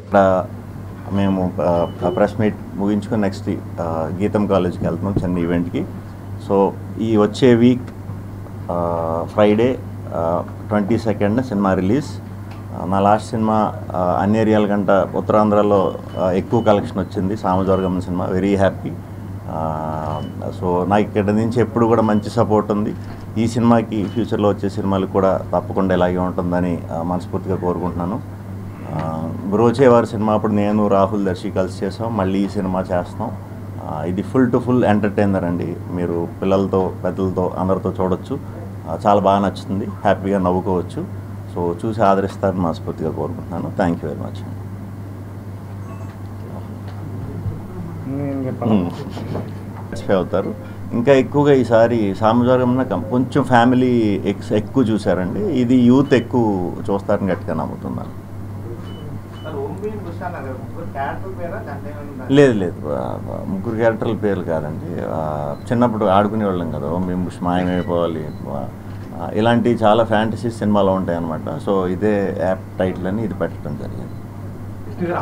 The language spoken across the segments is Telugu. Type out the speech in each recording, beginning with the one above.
ఇక్కడ మేము ప్రెస్ మీట్ ముగించుకొని నెక్స్ట్ గీతం కాలేజ్కి వెళ్తున్నాం చిన్న ఈవెంట్కి. సో ఈ వచ్చే week Friday 22nd cinema release. నా లాస్ట్ సినిమా అన్ని ఏరియాల కంటే ఉత్తరాంధ్రలో ఎక్కువ కలెక్షన్ వచ్చింది, సామజవర్గం సినిమా. Very happy. సో నాకు ఇక్కడ నుంచి ఎప్పుడు కూడా మంచి సపోర్ట్ ఉంది. ఈ సినిమాకి ఫ్యూచర్లో వచ్చే సినిమాలు కూడా తప్పకుండా ఇలాగే ఉంటుందని మనస్ఫూర్తిగా కోరుకుంటున్నాను. బ్రోచేవారి సినిమా అప్పుడు నేను రాహుల్ దర్శి కలిసి చేసాం, మళ్ళీ ఈ సినిమా చేస్తాం. ఇది ఫుల్ టు ఫుల్ ఎంటర్టైనర్ అండి. మీరు పిల్లలతో పెద్దలతో అందరితో చూడొచ్చు. చాలా బాగా నచ్చుతుంది, హ్యాపీగా నవ్వుకోవచ్చు. సో చూసి ఆదరిస్తారని మనస్ఫూర్తిగా కోరుకుంటున్నాను. Thank you very much. అవుతారు ఇంకా ఎక్కువగా ఈసారి సామజవర్గంలో కొంచెం ఫ్యామిలీ ఎక్కువ చూసారండి. ఇది యూత్ ఎక్కువ చూస్తారని గట్టిగా నమ్ముతున్నాను. లేదు లేదు, ముగ్గురు క్యారెక్టర్ల పేర్లు కాదండి. చిన్నప్పుడు ఆడుకునేవాళ్ళం కదా, ఓం భీమ్ బుష్, మాయమైపోవాలి, ఇలాంటి చాలా ఫ్యాంటసీ సినిమాలు ఉంటాయి అన్నమాట. సో ఇదే యాప్ టైటిల్ అని ఇది పెట్టడం జరిగింది.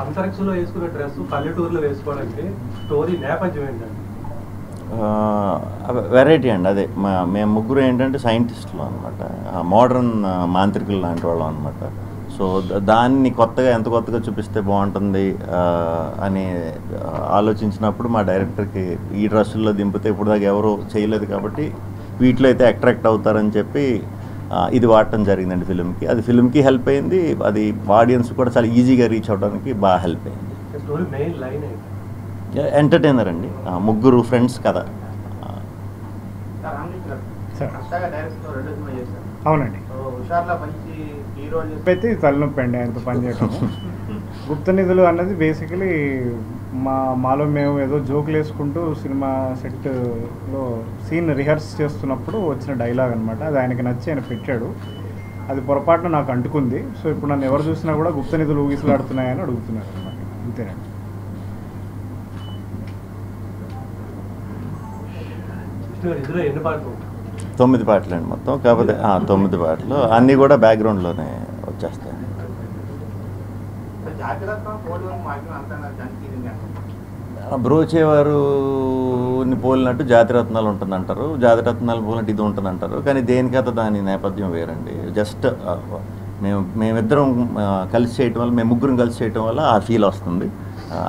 అంతరిక్షంలో వేసుకునే డ్రెస్ పల్లెటూరులో వేసుకోవడానికి స్టోరీ నేపథ్యం ఏంటండి? వెరైటీ అండి. అదే మేము ముగ్గురు ఏంటంటే సైంటిస్టులు అనమాట, మోడర్న్ మాంత్రికులు లాంటి వాళ్ళం అనమాట. సో దాన్ని ఎంత కొత్తగా చూపిస్తే బాగుంటుంది అని ఆలోచించినప్పుడు మా డైరెక్టర్కి ఈ డ్రెస్సుల్లో దింపితే ఇప్పుడు దాకా ఎవరు చేయలేదు కాబట్టి వీటిలో అయితే అట్రాక్ట్ అవుతారని చెప్పి ఇది వాడటం జరిగిందండి ఫిల్మ్కి. అది ఫిల్మ్కి హెల్ప్ అయింది, అది ఆడియన్స్ కూడా చాలా ఈజీగా రీచ్ అవడానికి బాగా హెల్ప్ అయింది. ఎంటర్టైనర్ అండి, ముగ్గురు ఫ్రెండ్స్ కదా. అవునండి, అయితే తలనొప్పి అండి ఆయనతో పనిచేయటం. గుప్త నిధులు అన్నది బేసికలీ మాలో మేము ఏదో జోకులు వేసుకుంటూ సినిమా సెట్లో సీన్ రిహర్స్ చేస్తున్నప్పుడు వచ్చిన డైలాగ్ అనమాట. అది ఆయనకి నచ్చి ఆయన పెట్టాడు. అది పొరపాటున నాకు అంటుకుంది. సో ఇప్పుడు నన్ను ఎవరు చూసినా కూడా గుప్త నిధులు ఊగిసలాడుతున్నాయని అడుగుతున్నారు అనమాట. అంతేనండి. తొమ్మిది పాటలు అండి మొత్తం. కాకపోతే 9 పాటలు అన్నీ కూడా బ్యాక్గ్రౌండ్లోనే వచ్చేస్తాయి. బ్రోచేవారుని పోలినట్టు జాతిరత్నాలు ఉంటుందంటారు, జాతిరత్నాలు పోలినట్టు ఇది ఉంటుందంటారు. కానీ దేనికైతే దాని నేపథ్యం వేరండి. జస్ట్ మేమిద్దరం కలిసి చేయటం వల్ల, మేము ముగ్గురం కలిసి చేయటం వల్ల ఆ ఫీల్ వస్తుంది.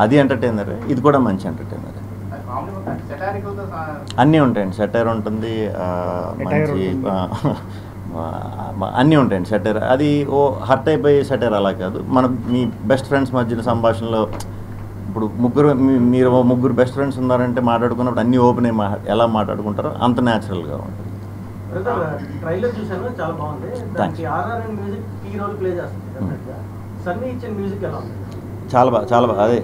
అది ఎంటర్టైనరే, ఇది కూడా మంచి ఎంటర్టైనరే. అన్నీ ఉంటాయండి. సెటైర్ ఉంటుంది, మంచి అన్నీ ఉంటాయండి. సెటైర్ అది హర్ట్ అయిపోయే సెటైర్ అలా కాదు. మీ బెస్ట్ ఫ్రెండ్స్ మధ్యన సంభాషణలో ఇప్పుడు మీరు ముగ్గురు బెస్ట్ ఫ్రెండ్స్ ఉన్నారంటే మాట్లాడుకున్నప్పుడు అన్నీ ఓపెన్ అయ్యి ఎలా మాట్లాడుకుంటారో అంత న్యాచురల్గా ఉంటుంది. చాలా బాగా అదే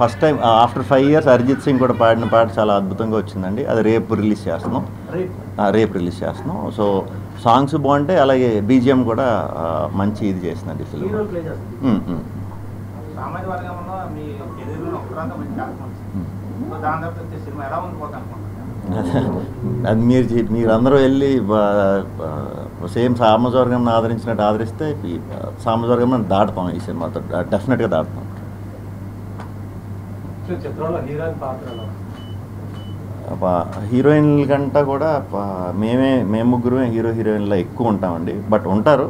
first time after 5 years Arijit Singh కూడా పాడిన పాట చాలా అద్భుతంగా వచ్చిందండి. అది రేపు రిలీజ్ చేస్తున్నాం. సో సాంగ్స్ బాగుంటాయి, అలాగే బీజిఎం కూడా మంచి ఇది చేసిందండి ఫిల్మ్. అది మీరందరూ వెళ్ళి సేమ్ సామజవర్గం ఆదరించినట్టు ఆదరిస్తే సామజవర్గం దాటుతాం. ఈ సినిమాతో డెఫినెట్గా దాటుతాం. హీరోయిన్ల కంటే కూడా మేము ముగ్గురమే హీరోయిన్లో ఎక్కువ ఉంటామండి. బట్ ఉంటారు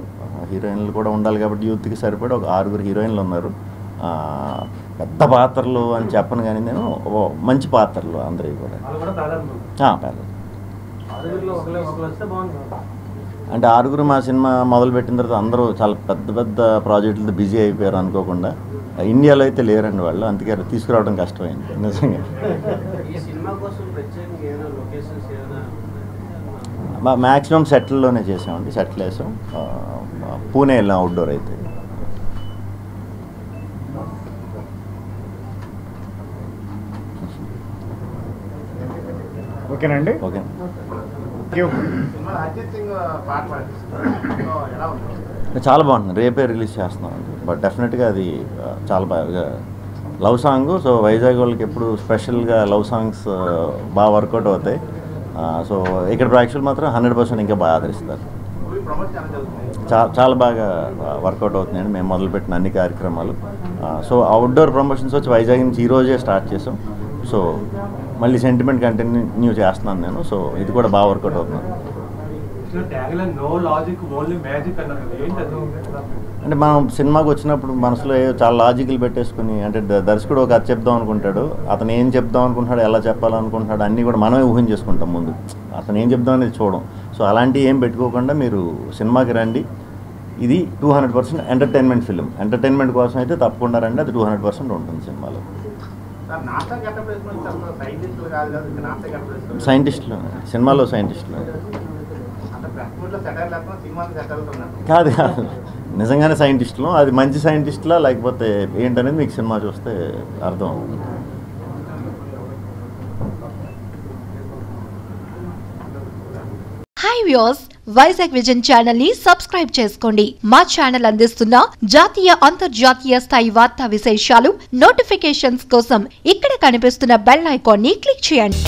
హీరోయిన్లు కూడా ఉండాలి కాబట్టి యూత్కి సరిపడి ఒక 6 హీరోయిన్లు ఉన్నారు. పెద్ద పాత్రలు అని చెప్పను కానీ నేను మంచి పాత్రలు అందరివి కూడా. అంటే 6 మా సినిమా మొదలుపెట్టిన తర్వాత అందరూ చాలా పెద్ద ప్రాజెక్టులతో బిజీ అయిపోయారు అనుకోకుండా. ఇండియాలో అయితే లేరండి వాళ్ళు, అందుకే తీసుకురావడం కష్టమైంది నిజంగా. మ్యాక్సిమం సెటిల్లోనే చేసామండి. సెటిల్ వేసాం, పూణే వెళ్ళాం అవుట్డోర్ అయితే. ఓకేనండి. ఓకే, చాలా బాగుంటుంది. రేపే రిలీజ్ చేస్తున్నాం అండి. బట్ డెఫినెట్గా అది చాలా బాగా లవ్ సాంగ్. సో వైజాగ్ వాళ్ళకి ఎప్పుడు స్పెషల్గా లవ్ సాంగ్స్ బాగా వర్కౌట్ అవుతాయి. సో ఇక్కడ ప్రేక్షకులు మాత్రం 100% ఇంకా బాగా ఆదరిస్తారు. చాలా బాగా వర్కౌట్ అవుతున్నాయండి మేము మొదలుపెట్టిన అన్ని కార్యక్రమాలు. సో అవుట్డోర్ ప్రమోషన్స్ వచ్చి వైజాగ్ నుంచి ఈరోజే స్టార్ట్ చేసాం. సో మళ్ళీ సెంటిమెంట్ కంటిన్యూ చేస్తున్నాను నేను. సో ఇది కూడా బాగా వర్కౌట్ అవుతుంది. అంటే మనం సినిమాకి వచ్చినప్పుడు మనసులో చాలా లాజికల్ పెట్టేసుకుని, అంటే దర్శకుడు ఒక కథ చెప్దాం అనుకుంటాడు, అతను ఏం చెప్దాం అనుకుంటాడు, ఎలా చెప్పాలనుకుంటాడు అన్నీ కూడా మనమే ఊహించేసుకుంటాం ముందు, అతను ఏం చెప్దాం అనేది చూడం. సో అలాంటివి ఏం పెట్టుకోకుండా మీరు సినిమాకి రండి. ఇది 200% ఎంటర్టైన్మెంట్ ఫిలిం. ఎంటర్టైన్మెంట్ కోసం అయితే తప్పకుండా రండి, అది 200% ఉంటుంది సినిమాలో. సైంటిస్టులు సినిమాలో సైంటిస్టులు కాదు కాదు, నిజంగానే సైంటిస్టులు. అది మంచి సైంటిస్టులా లేకపోతే ఏంటనేది మీకు సినిమా చూస్తే అర్థం అవుతుంది. Hi viewers, Vizag vision channel ని సబ్స్క్రైబ్ చేసుకోండి. మా ఛానల్ అందిస్తున్న జాతీయ అంతర్జాతీయ స్థాయి వార్తా విశేషాలు నోటిఫికేషన్స్ కోసం ఇక్కడ కనిపిస్తున్న బెల్ ఐకాన్ ని క్లిక్ చేయండి.